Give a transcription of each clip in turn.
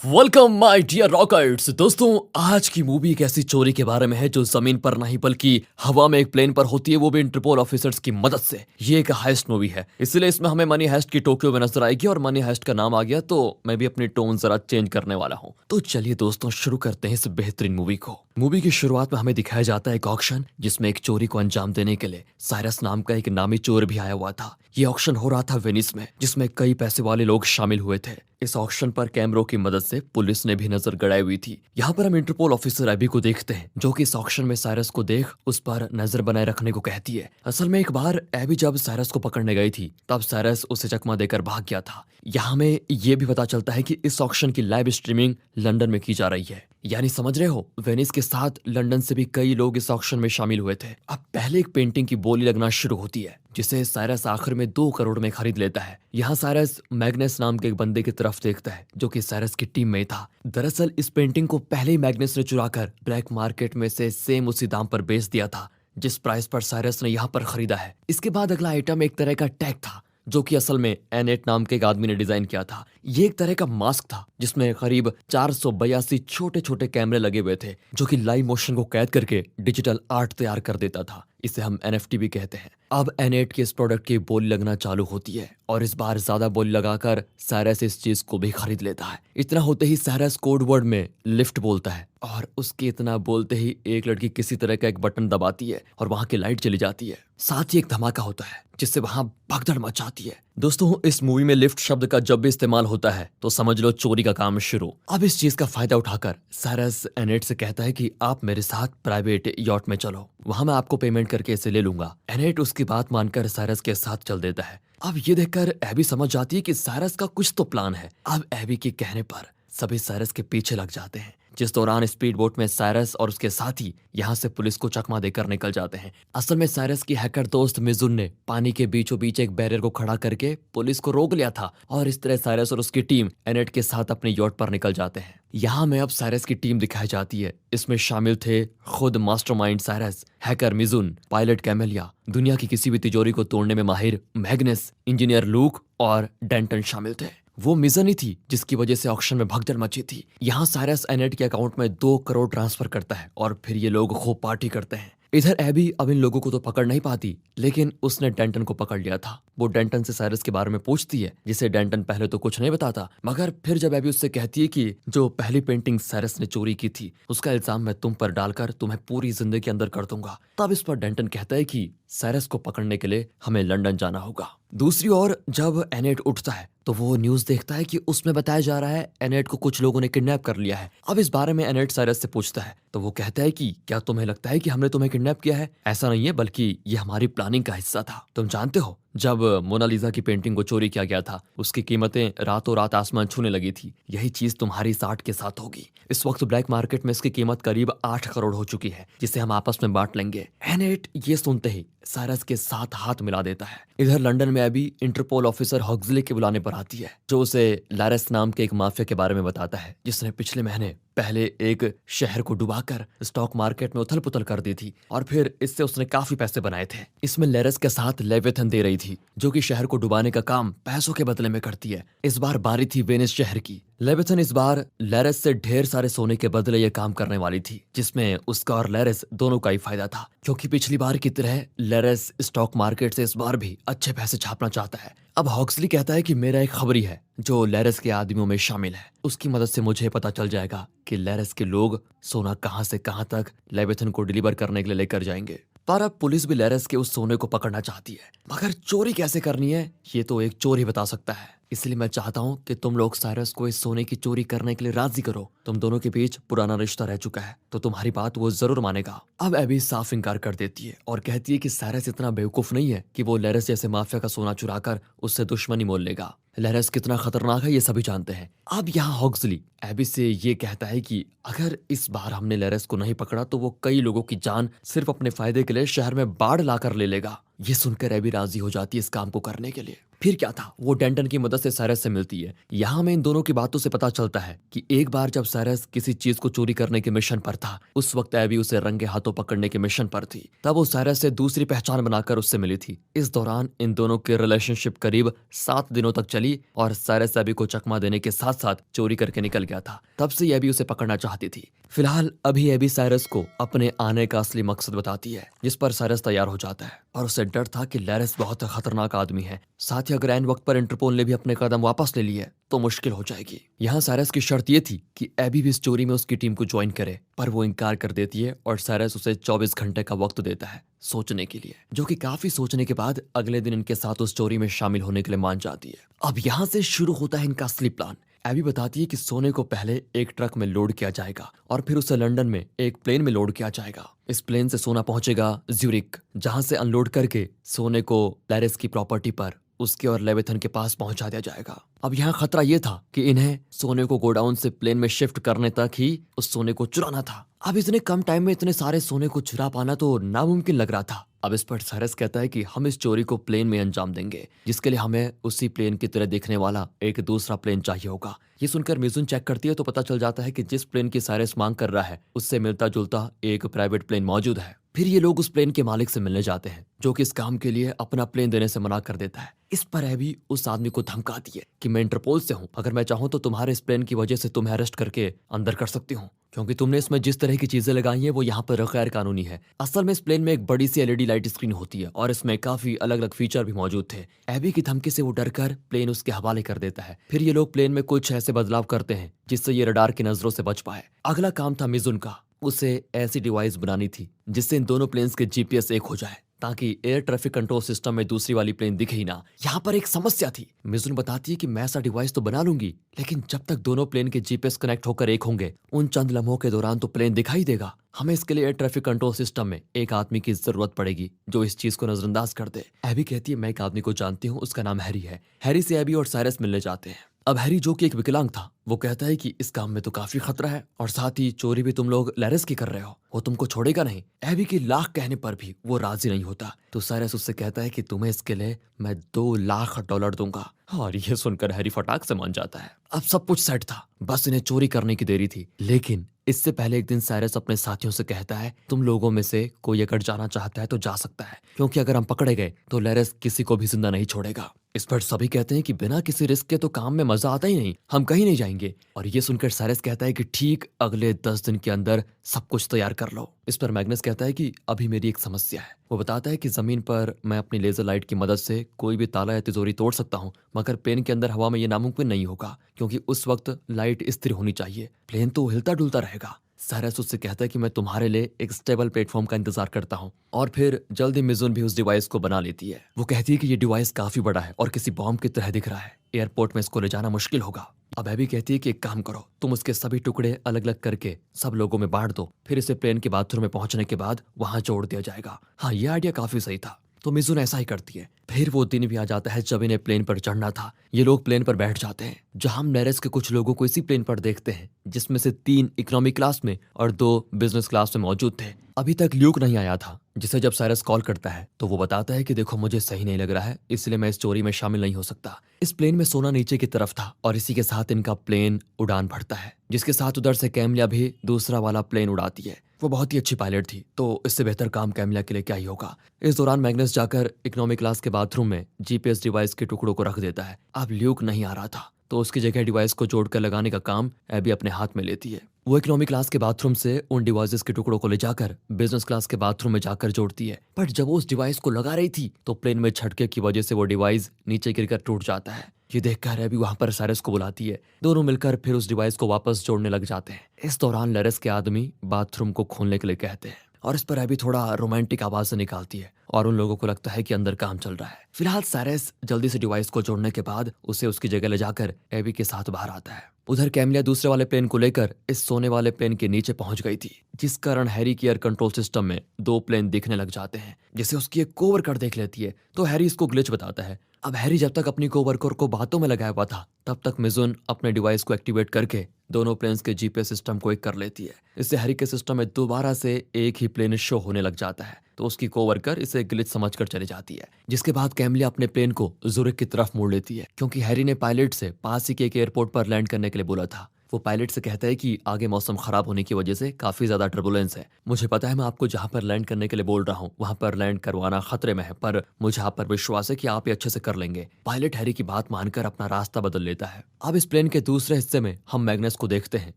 Welcome my dear rockets. दोस्तों, आज की मूवी एक ऐसी चोरी के बारे में है जो जमीन पर नहीं बल्कि हवा में एक प्लेन पर होती है, वो भी इंटरपोल ऑफिसर्स की मदद से। ये एक हाइस्ट मूवी है, इसलिए इसमें हमें मनी हाइस्ट की टोक्यो में नजर आएगी और मनी हाइस्ट का नाम आ गया तो मैं भी अपनी टोन जरा चेंज करने वाला हूँ। तो चलिए दोस्तों, शुरू करते हैं इस बेहतरीन मूवी को। मूवी की शुरुआत में हमें दिखाया जाता है एक ऑक्शन जिसमें एक चोरी को अंजाम देने के लिए साइरस नाम का एक नामी चोर भी आया हुआ था। ये ऑक्शन हो रहा था वेनिस में, जिसमें कई पैसे वाले लोग शामिल हुए थे। इस ऑक्शन पर कैमरों की मदद से पुलिस ने भी नजर गड़ाई हुई थी। यहाँ पर हम इंटरपोल ऑफिसर एबी को देखते हैं, जो कि इस ऑक्शन में साइरस को देख उस पर नजर बनाए रखने को कहती है। असल में एक बार एबी जब साइरस को पकड़ने गई थी, तब साइरस उसे चकमा देकर भाग गया था। यहाँ हमें ये भी पता चलता है कि इस ऑक्शन की लाइव स्ट्रीमिंग लंदन में की जा रही है। यानी समझ रहे हो, वेनिस के साथ लंदन से भी कई लोग इस ऑक्शन में शामिल हुए थे। अब पहले एक पेंटिंग की बोली लगना शुरू होती है, जिसे साइरस आखिर में 2 करोड़ में खरीद लेता है। यहाँ साइरस मैग्नस नाम के एक बंदे की तरफ देखता है, जो कि साइरस की टीम में था। दरअसल इस पेंटिंग को पहले ही मैग्नस ने चुराकर ब्लैक मार्केट में से सेम उसी दाम पर बेच दिया था जिस प्राइस पर साइरस ने यहाँ पर खरीदा है। इसके बाद अगला आइटम एक तरह का टैग था, जो कि असल में एनेट नाम के एक आदमी ने डिजाइन किया था। ये एक तरह का मास्क था जिसमें करीब 482 छोटे छोटे कैमरे लगे हुए थे, जो कि लाइव मोशन को कैद करके डिजिटल आर्ट तैयार कर देता था। इसे हम एनएफटी भी कहते हैं। अब एनेट के इस प्रोडक्ट की बोली लगना चालू होती है और इस बार ज्यादा बोली लगाकर साइरस इस चीज को भी खरीद लेता है। इतना होते ही साइरस कोड वर्ड में लिफ्ट बोलता है और उसके इतना बोलते ही एक लड़की किसी तरह का एक बटन दबाती है और वहां की लाइट चली जाती है। साथ ही एक धमाका होता है जिससे वहां भगदड़ मचाती है। दोस्तों, इस मूवी में लिफ्ट शब्द का जब भी इस्तेमाल होता है तो समझ लो चोरी का काम शुरू। अब इस चीज का फायदा उठाकर साइरस एनेट से कहता है कि आप मेरे साथ प्राइवेट यॉट में चलो, वहां मैं आपको पेमेंट करके इसे ले लूंगा। एनेट उसकी बात मानकर साइरस के साथ चल देता है। अब ये देखकर एबी समझ जाती है कि साइरस का कुछ तो प्लान है। अब एबी के कहने पर सभी साइरस के पीछे लग जाते हैं, जिस दौरान स्पीड बोट में साइरस और उसके साथी यहाँ से पुलिस को चकमा देकर निकल जाते हैं। असल में साइरस की हैकर दोस्त मिजुन ने पानी के बीचों बीच एक बैरियर को खड़ा करके पुलिस को रोक लिया था और इस तरह साइरस और उसकी टीम एनेट के साथ अपने यॉट पर निकल जाते हैं। यहाँ में अब साइरस की टीम दिखाई जाती है। इसमें शामिल थे खुद mastermind Cyrus, hacker Mijun, pilot Camellia, दुनिया की किसी भी तिजोरी को तोड़ने में माहिर मैग्नस, इंजीनियर लूक और डेंटन शामिल थे। वो मिजन ही थी जिसकी वजह से ऑक्शन में भगदड़ मची थी। यहाँ साइरस एनेट के अकाउंट में 2 करोड़ ट्रांसफर करता है और फिर ये लोग खूब पार्टी करते हैं। इधर एबी अब इन लोगों को तो पकड़ नहीं पाती, लेकिन उसने डेंटन को पकड़ लिया था। वो डेंटन से साइरस के बारे में पूछती है, जिसे डेंटन पहले तो कुछ नहीं बताता, मगर फिर जब एबी उससे कहती है कि जो पहली पेंटिंग साइरस ने चोरी की थी उसका इल्जाम मैं तुम पर डालकर तुम्हें पूरी जिंदगी के अंदर कर दूंगा, तब इस पर डेंटन कहता है कि साइरस को पकड़ने के लिए हमें लंदन जाना होगा। दूसरी ओर जब एनेट उठता है तो वो न्यूज देखता है कि उसमें बताया जा रहा है एनेट को कुछ लोगों ने किडनैप कर लिया है। अब इस बारे में एनेट साइरस से पूछता है तो वो कहता है कि क्या तुम्हें लगता है कि हमने तुम्हें किडनैप किया है? ऐसा नहीं है, बल्कि ये हमारी प्लानिंग का हिस्सा था। तुम जानते हो, जब मोनालिसा की पेंटिंग को चोरी किया गया था उसकी कीमतें रातों रात आसमान छूने लगी थी। यही चीज तुम्हारी इस आर्ट के साथ होगी। इस वक्त ब्लैक मार्केट में इसकी कीमत करीब 8 करोड़ हो चुकी है, जिसे हम आपस में बांट लेंगे। एनेट ये सुनते ही साइरस के साथ हाथ मिला देता है। इधर लंदन में अभी इंटरपोल ऑफिसर हॉक्सली के बुलाने पर आती है, जो उसे लैरस नाम के एक माफिया के बारे में बताता है, जिसने पिछले महीने पहले एक शहर को डुबाकर स्टॉक मार्केट में उथल पुथल कर दी थी और फिर इससे उसने काफी पैसे बनाए थे। इसमें लेरस के साथ लेविथन दे रही थी, जो कि शहर को डुबाने का काम पैसों के बदले में करती है। इस बार बारी थी वेनिस शहर की। लेविथन इस बार लेरस से ढेर सारे सोने के बदले ये काम करने वाली थी, जिसमें उसका और लेरस दोनों का ही फायदा था, क्योंकि पिछली बार की तरह लेरस स्टॉक मार्केट से इस बार भी अच्छे पैसे छापना चाहता है। अब हॉक्सली कहता है कि मेरा एक खबरी है जो लेरस के आदमियों में शामिल है, उसकी मदद से मुझे पता चल जाएगा कि लेरस के लोग सोना कहां से कहां तक लेविथन को डिलीवर करने के लिए लेकर जाएंगे। पर अब पुलिस भी लेरस के उस सोने को पकड़ना चाहती है, मगर चोरी कैसे करनी है ये तो एक चोर ही बता सकता है। इसलिए मैं चाहता हूँ कि तुम लोग साइरस को इस सोने की चोरी करने के लिए राजी करो। तुम दोनों के बीच पुराना रिश्ता रह चुका है, तो तुम्हारी बात वो जरूर मानेगा। अब एबी साफ इनकार कर देती है और कहती है कि साइरस इतना बेवकूफ नहीं है कि वो लेरस जैसे माफिया का सोना चुराकर उससे दुश्मनी मोल लेगा। लेरस कितना खतरनाक है ये सभी जानते हैं। अब यहाँ हॉक्सली एबी से ये कहता है कि अगर इस बार हमने लेरस को नहीं पकड़ा तो वो कई लोगों की जान सिर्फ अपने फायदे के लिए शहर में बाढ़ लाकर ले लेगा। ये सुनकर एबी राजी हो जाती है इस काम को करने के लिए। फिर क्या था, वो डेंटन की मदद से साइरस से मिलती है। यहाँ हमें इन दोनों की बातों से पता चलता है कि एक बार जब साइरस किसी चीज को चोरी करने के मिशन पर था, उस वक्त एबी उसे रंगे हाथों पकड़ने के मिशन पर थी। तब वो साइरस से दूसरी पहचान बनाकर उससे मिली थी। इस दौरान इन दोनों की रिलेशनशिप करीब 7 दिनों तक चली और साइरस एबी को चकमा देने के साथ साथ चोरी करके निकल गया था। तब से एबी उसे पकड़ना चाहती थी। फिलहाल अभी एबी साइरस को अपने आने का असली मकसद बताती है, जिस पर साइरस तैयार हो जाता है और उसे डर था कि लैरिस बहुत खतरनाक आदमी है। साथ ही अगर ऐन वक्त पर इंटरपोल ने भी अपने कदम वापस ले लिए तो मुश्किल हो जाएगी। यहाँ साइरस की शर्त ये थी कि एबी भी इस चोरी में उसकी टीम को ज्वाइन करे, पर वो इनकार कर देती है और साइरस उसे 24 घंटे का वक्त देता है सोचने के लिए, जो कि काफी सोचने के बाद अगले दिन इनके साथ उस चोरी में शामिल होने के लिए मान जाती है। अब यहाँ से शुरू होता है इनका असली प्लान। एबी बताती है कि सोने को पहले एक ट्रक में लोड किया जाएगा और फिर उसे लंदन में एक प्लेन में लोड किया जाएगा। इस प्लेन से सोना पहुंचेगा ज्यूरिक, जहां से अनलोड करके सोने को लैरिस की प्रॉपर्टी पर उसके और लेविथन के पास पहुंचा दिया जाएगा। अब यहाँ खतरा यह था कि इन्हें सोने को गोडाउन से प्लेन में शिफ्ट करने तक ही उस सोने को चुराना था। अब इतने कम टाइम में इतने सारे सोने को चुरा पाना तो नामुमकिन लग रहा था। अब इस पर साइरस कहता है कि हम इस चोरी को प्लेन में अंजाम देंगे, जिसके लिए हमें उसी प्लेन की तरह दिखने वाला एक दूसरा प्लेन चाहिए होगा। ये सुनकर मिजुन चेक करती है तो पता चल जाता है कि जिस प्लेन की साइरस मांग कर रहा है उससे मिलता जुलता एक प्राइवेट प्लेन मौजूद है। फिर ये लोग उस प्लेन के मालिक से मिलने जाते हैं, जो कि इस काम के लिए अपना प्लेन देने से मना कर देता है। इस पर एबी उस आदमी को धमकाती है कि मैं इंटरपोल से हूँ, अगर मैं चाहूँ तो तुम्हारे इस प्लेन की वजह से तुम्हें अरेस्ट करके अंदर कर सकती हूँ, क्योंकि तुमने इसमें जिस तरह की चीजें लगाई हैं वो यहाँ पर गैर कानूनी है। असल में इस प्लेन में एक बड़ी सी एलईडी लाइट स्क्रीन होती है और इसमें काफी अलग अलग फीचर भी मौजूद थे। एबी की धमकी से वो डरकर प्लेन उसके हवाले कर देता है। फिर ये लोग प्लेन में कुछ ऐसे बदलाव करते हैं जिससे ये रडार की नजरों से बच पाए। अगला काम था मिजुन का। उसे ऐसी डिवाइस बनानी थी जिससे इन दोनों प्लेन्स के जीपीएस एक हो जाए, ताकि एयर ट्रैफिक कंट्रोल सिस्टम में दूसरी वाली प्लेन दिखे ही ना। यहाँ पर एक समस्या थी। मिजुन बताती है कि मैं ऐसा डिवाइस तो बना लूंगी, लेकिन जब तक दोनों प्लेन के जीपीएस कनेक्ट होकर एक होंगे, उन चंद लम्हों के दौरान तो प्लेन दिखाई देगा। हमें इसके लिए एयर ट्रैफिक कंट्रोल सिस्टम में एक आदमी की जरूरत पड़ेगी जो इस चीज को नजरअंदाज कर दे। एबी कहती है मैं एक आदमी को जानती हूँ, उसका नाम हैरी है। हैरी से एबी और साइरस मिलने जाते हैं। अब हैरी, जो कि एक विकलांग था, वो कहता है कि इस काम में तो काफी खतरा है और साथ ही चोरी भी तुम लोग लैरिस की कर रहे हो, वो तुमको छोड़ेगा नहीं। एबी की लाख कहने पर भी वो राजी नहीं होता, तो साइरस उससे कहता है कि तुम्हें इसके लिए मैं $2 लाख दूंगा। और ये सुनकर हैरी फटाक से मान जाता है। अब सब कुछ सेट था, बस इन्हें चोरी करने की देरी थी। लेकिन इससे पहले एक दिन साइरस अपने साथियों से कहता है तुम लोगों में से कोई अगर जाना चाहता है तो जा सकता है, क्योंकि अगर हम पकड़े गए तो लैरिस किसी को भी जिंदा नहीं छोड़ेगा। इस पर सभी कहते हैं कि बिना किसी रिस्क के तो काम में मजा आता ही नहीं, हम कहीं नहीं जाएंगे। और ये सुनकर साइरस कहता है कि ठीक अगले 10 दिन के अंदर सब कुछ तैयार कर लो। इस पर मैग्नस कहता है कि अभी मेरी एक समस्या है। वो बताता है कि जमीन पर मैं अपनी लेजर लाइट की मदद से कोई भी ताला या तिजोरी तोड़ सकता हूँ, मगर प्लेन के अंदर हवा में ये नामुमकिन नहीं होगा, क्योंकि उस वक्त लाइट स्थिर होनी चाहिए, प्लेन तो हिलता डुलता रहेगा। साइरस उससे कहता है कि मैं तुम्हारे लिए एक स्टेबल प्लेटफॉर्म का इंतजार करता हूँ। और फिर जल्दी मिजुन भी उस डिवाइस को बना लेती है। वो कहती है कि ये डिवाइस काफी बड़ा है और किसी बॉम्ब की तरह दिख रहा है, एयरपोर्ट में इसको ले जाना मुश्किल होगा। अब एबी कहती है कि एक काम करो, तुम उसके सभी टुकड़े अलग अलग करके सब लोगों में बांट दो, फिर इसे प्लेन के बाथरूम में पहुंचने के बाद वहां जोड़ दिया जाएगा। हाँ, ये आइडिया काफी सही था। तो मिजुन ऐसा ही करती है। फिर वो दिन भी आ जाता है जब इन्हें प्लेन पर चढ़ना था। ये लोग प्लेन पर बैठ जाते हैं, जहां हम लैरिस के कुछ लोगों को इसी प्लेन पर देखते हैं, जिसमें से 3 इकोनॉमी क्लास में और 2 बिजनेस क्लास में मौजूद थे। अभी तक ल्यूक नहीं आया था, जिसे जब साइरस कॉल करता है तो वो बताता है कि देखो मुझे सही नहीं लग रहा है, इसलिए मैं इस चोरी में शामिल नहीं हो सकता। इस प्लेन में सोना नीचे की तरफ था और इसी के साथ इनका प्लेन उड़ान भरता है, जिसके साथ उधर से कैमलिया भी दूसरा वाला प्लेन उड़ाती है। वो बहुत ही अच्छी पायलट थी, तो इससे बेहतर काम कैमलिया के लिए क्या ही होगा। इस दौरान मैग्नस जाकर इकोनॉमी क्लास के बाथरूम में जीपीएस डिवाइस के टुकड़ों को रख देता है। अब ल्यूक नहीं आ रहा था, तो उसकी जगह डिवाइस को जोड़कर लगाने का काम एबी अपने हाथ में लेती है। वो इकोनॉमी क्लास के बाथरूम से उन डिवाइसेस के टुकड़ों को ले जाकर बिजनेस क्लास के बाथरूम में जाकर जोड़ती है। बट जब वो उस डिवाइस को लगा रही थी तो प्लेन में झटके की वजह से वो डिवाइस नीचे गिरकर टूट जाता है। ये देखकर एबी वहां पर साइरस को बुलाती है। दोनों मिलकर फिर उस डिवाइस को वापस जोड़ने लग जाते हैं। इस दौरान लैरिस के आदमी बाथरूम को खोलने के लिए कहते हैं और इस पर एबी थोड़ा रोमांटिक आवाज से निकालती है और उन लोगों को लगता है कि अंदर काम चल रहा है। फिलहाल साइरस जल्दी से डिवाइस को जोड़ने के बाद उसे उसकी जगह ले जाकर एबी के साथ बाहर आता है। उधर कैमलिया दूसरे वाले प्लेन को लेकर इस सोने वाले प्लेन के नीचे पहुंच गई थी, जिस कारण हैरी की एयर कंट्रोल सिस्टम में 2 प्लेन दिखने लग जाते हैं, जिसे उसकी एक कोवर्कर देख लेती है। तो हैरी इसको ग्लिच बताता है। अब हैरी जब तक अपनी कोवर्कर को बातों में लगाया हुआ था, तब तक मिजुन अपने डिवाइस को एक्टिवेट करके दोनों प्लेन्स के जीपीएस सिस्टम को एक कर लेती है। इससे हैरी के सिस्टम में दोबारा से एक ही प्लेन शो होने लग जाता है, तो उसकी कोवर्कर इसे ग्लिच समझकर चली जाती है। जिसके बाद कैमिलिया अपने प्लेन को ज़ुरिक की तरफ मोड़ लेती है, क्योंकि हैरी ने पायलट से पास ही के एक एयरपोर्ट पर लैंड करने के लिए बोला था। वो पायलट से कहता है कि आगे मौसम खराब होने की वजह से काफी ज्यादा टर्बुलेंस है। मुझे पता है मैं आपको जहां पर लैंड करने के लिए बोल रहा हूं वहां पर लैंड करवाना खतरे में है, पर मुझे आप पर विश्वास है कि आप ये अच्छे से कर लेंगे। पायलट हैरी की बात मानकर अपना रास्ता बदल लेता है। अब इस प्लेन के दूसरे हिस्से में हम मैग्नस को देखते हैं,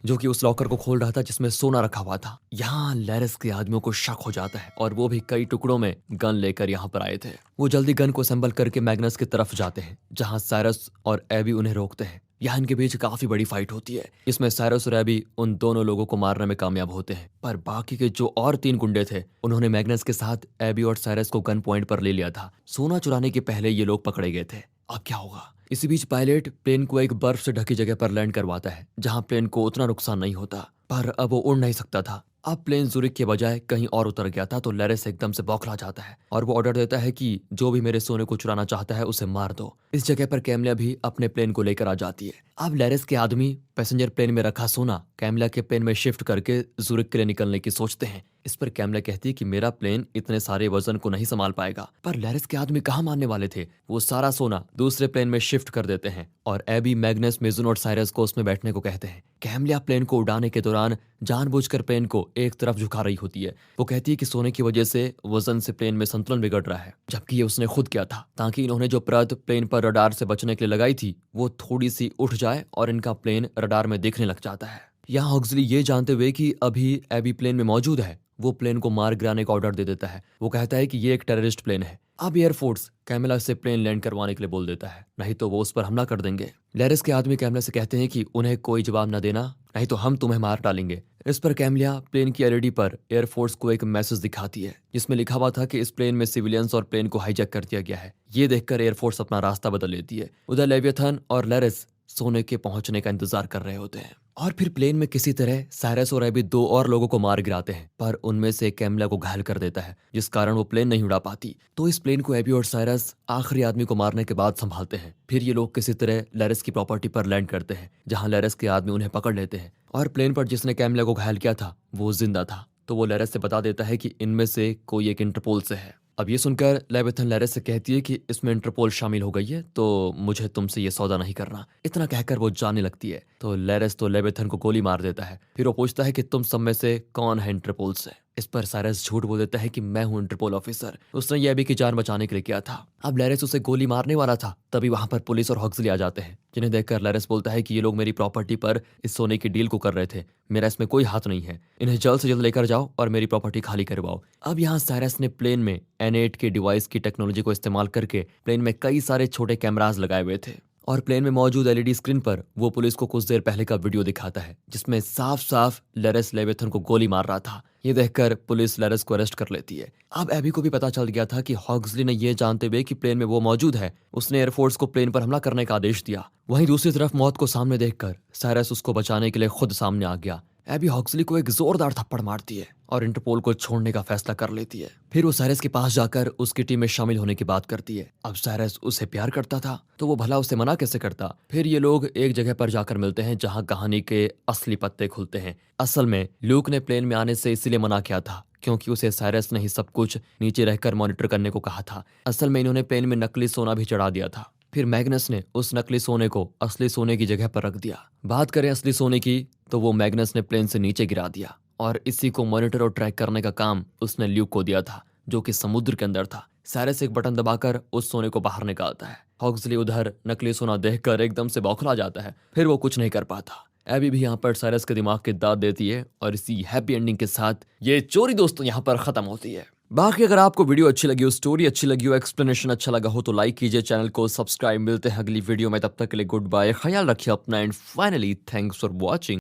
जो कि उस लॉकर को खोल रहा था जिसमें सोना रखा हुआ था। यहाँ लैरिस के आदमियों को शक हो जाता है और वो भी कई टुकड़ों में गन लेकर यहाँ पर आए थे। वो जल्दी गन को असेंबल करके मैग्नस की तरफ जाते हैं, जहाँ साइरस और एबी उन्हें रोकते हैं। यहाँ इनके बीच काफी बड़ी फाइट होती है, जिसमें साइरस और एबी उन दोनों लोगों को मारने में कामयाब होते हैं। पर बाकी के जो और 3 गुंडे थे उन्होंने मैग्नस के साथ एबी और साइरस को गन पॉइंट पर ले लिया था। सोना चुराने के पहले ये लोग पकड़े गए थे। अब क्या होगा? इसी बीच पायलट प्लेन को एक बर्फ से ढकी जगह पर लैंड करवाता है, जहाँ प्लेन को उतना नुकसान नहीं होता, पर अब वो उड़ नहीं सकता था। अब प्लेन ज़ुरिक के बजाय कहीं और उतर गया था, तो लैरिस एकदम से बौखला जाता है और वो ऑर्डर देता है कि जो भी मेरे सोने को चुराना चाहता है उसे मार दो। इस जगह पर कैमिलिया भी अपने प्लेन को लेकर आ जाती है। अब लैरिस के आदमी पैसेंजर प्लेन में रखा सोना कैमिलिया के प्लेन में शिफ्ट करके ज़ुरिक के लिए निकलने की सोचते हैं। इस पर कैमिलिया कहती है कि मेरा प्लेन इतने सारे वजन को नहीं संभाल पाएगा, पर लैरिस के आदमी कहाँ मानने वाले थे। वो सारा सोना दूसरे प्लेन में शिफ्ट कर देते हैं और एबी, मैग्नस, मिजुन और साइरस को उसमें बैठने को कहते हैं। कैमिलिया प्लेन को उड़ाने के दौरान जानबूझकर प्लेन को एक तरफ झुका रही होती है। वो कहती है कि सोने की वजह से वजन से प्लेन में संतुलन बिगड़ रहा है, जबकि ये उसने खुद किया था, ताकि इन्होंने जो परत प्लेन पर रडार से बचने के लिए लगाई थी वो थोड़ी सी उठ जाए और इनका प्लेन रडार में दिखने लग जाता है। यहाँ हॉग्सली ये जानते हुए कि अभी एबी प्लेन में मौजूद है, वो प्लेन को मार गिराने का ऑर्डर दे देता है। वो कहता है कि ये एक टेररिस्ट प्लेन है। अब एयरफोर्स कैमिला से प्लेन लैंड करवाने के लिए बोल देता है, नहीं तो वो उस पर हमला कर देंगे। लैरिस के आदमी कैमिला से कहते हैं कि उन्हें कोई जवाब न देना, नहीं तो हम तुम्हें मार डालेंगे। इस पर कैमिलिया प्लेन की एलईडी पर एयरफोर्स को एक मैसेज दिखाती है, जिसमें लिखा हुआ था कि इस प्लेन में सिविलियंस और प्लेन को हाईजैक कर दिया गया है। ये देखकर एयरफोर्स अपना रास्ता बदल लेती है। उधर लेवियथन और लैरिस सोने के पहुंचने का इंतजार कर रहे होते हैं और फिर प्लेन में किसी तरह साइरस और एबी 2 और लोगों को मार गिराते हैं, पर उनमें से कैमिला को घायल कर देता है, जिस कारण वो प्लेन नहीं उड़ा पाती। तो इस प्लेन को एबी और साइरस आखिरी आदमी को मारने के बाद संभालते हैं। फिर ये लोग किसी तरह लैरिस की प्रॉपर्टी पर लैंड करते हैं, जहां लैरिस के आदमी उन्हें पकड़ लेते हैं और प्लेन पर जिसने कैमिला को घायल किया था वो जिंदा था। तो वो लैरिस से बता देता है कि इनमें से कोई एक इंटरपोल से है। अब ये सुनकर लेविथन लैरिस से कहती है कि इसमें इंटरपोल शामिल हो गई है, तो मुझे तुमसे ये सौदा नहीं करना। इतना कहकर वो जाने लगती है, तो लैरिस तो लेविथन को गोली मार देता है। फिर वो पूछता है कि तुम सब में से कौन है इंटरपोल से। इस पर साइरस झूठ बोल देता है कि मैं हूं इंटरपोल ऑफिसर, उसने ये एबी की जान बचाने के लिए किया था। अब लैरिस उसे गोली मारने वाला था, तभी वहां पर पुलिस और हॉग्सली आ जाते हैं, जिन्हें देखकर लैरिस बोलता है कि ये लोग मेरी प्रॉपर्टी पर इस सोने की डील को कर रहे थे, मेरा इसमें कोई हाथ नहीं है। इन्हें जल्द से जल्द लेकर जाओ और मेरी प्रॉपर्टी खाली करवाओ। अब यहाँ साइरस ने प्लेन में N8 के डिवाइस की टेक्नोलॉजी को इस्तेमाल करके प्लेन में कई सारे छोटे कैमरास लगाए हुए थे और प्लेन में मौजूद एलईडी स्क्रीन पर वो पुलिस को कुछ देर पहले का वीडियो दिखाता है, जिसमें साफ साफ लैरिस लेविथन को गोली मार रहा था। ये देखकर पुलिस लैरिस को अरेस्ट कर लेती है। अब एबी को भी पता चल गया था कि हॉग्सली ने ये जानते हुए कि प्लेन में वो मौजूद है, उसने एयरफोर्स को प्लेन पर हमला करने का आदेश दिया। वहीं दूसरी तरफ मौत को सामने देखकर साइरस उसको बचाने के लिए खुद सामने आ गया। एबी हॉग्सली को एक जोरदार थप्पड़ मारती है और इंटरपोल को छोड़ने का फैसला कर लेती है। फिर वो साइरस के पास जाकर उसकी टीम में शामिल होने की बात करती है। अब साइरस उसे प्यार करता था, तो वो भला उसे मना कैसे करता। फिर ये लोग एक जगह पर जाकर मिलते हैं जहां कहानी के असली पत्ते खुलते हैं। असल में ल्यूक ने प्लेन में आने से इसीलिए मना किया था क्योंकि उसे साइरस ने ही सब कुछ नीचे रहकर मॉनिटर करने को कहा था। असल में इन्होंने प्लेन में नकली सोना भी चढ़ा दिया था। फिर मैग्नस ने उस नकली सोने को असली सोने की जगह पर रख दिया। बात करें असली सोने की, तो वो मैग्नस ने प्लेन से नीचे गिरा दिया और इसी को मॉनिटर और ट्रैक करने का काम उसने ल्यूक को दिया था, जो कि समुद्र के अंदर था। साइरस एक बटन दबाकर उस सोने को बाहर निकालता है। हॉग्सली उधर नकली सोना देखकर एकदम से बौखला जाता है, फिर वो कुछ नहीं कर पाता। एबी भी यहाँ पर साइरस के दिमाग की दाद देती है और इसी हैप्पी एंडिंग के साथ ये चोरी दोस्तों यहाँ पर खत्म होती है। बाकी अगर आपको वीडियो अच्छी लगी हो, स्टोरी अच्छी लगी हो, एक्सप्लेनेशन अच्छा लगा हो तो लाइक कीजिए, चैनल को सब्सक्राइब। मिलते हैं अगली वीडियो में, तब तक के लिए गुड बाय, ख्याल रखिए अपना and finally thanks for watching.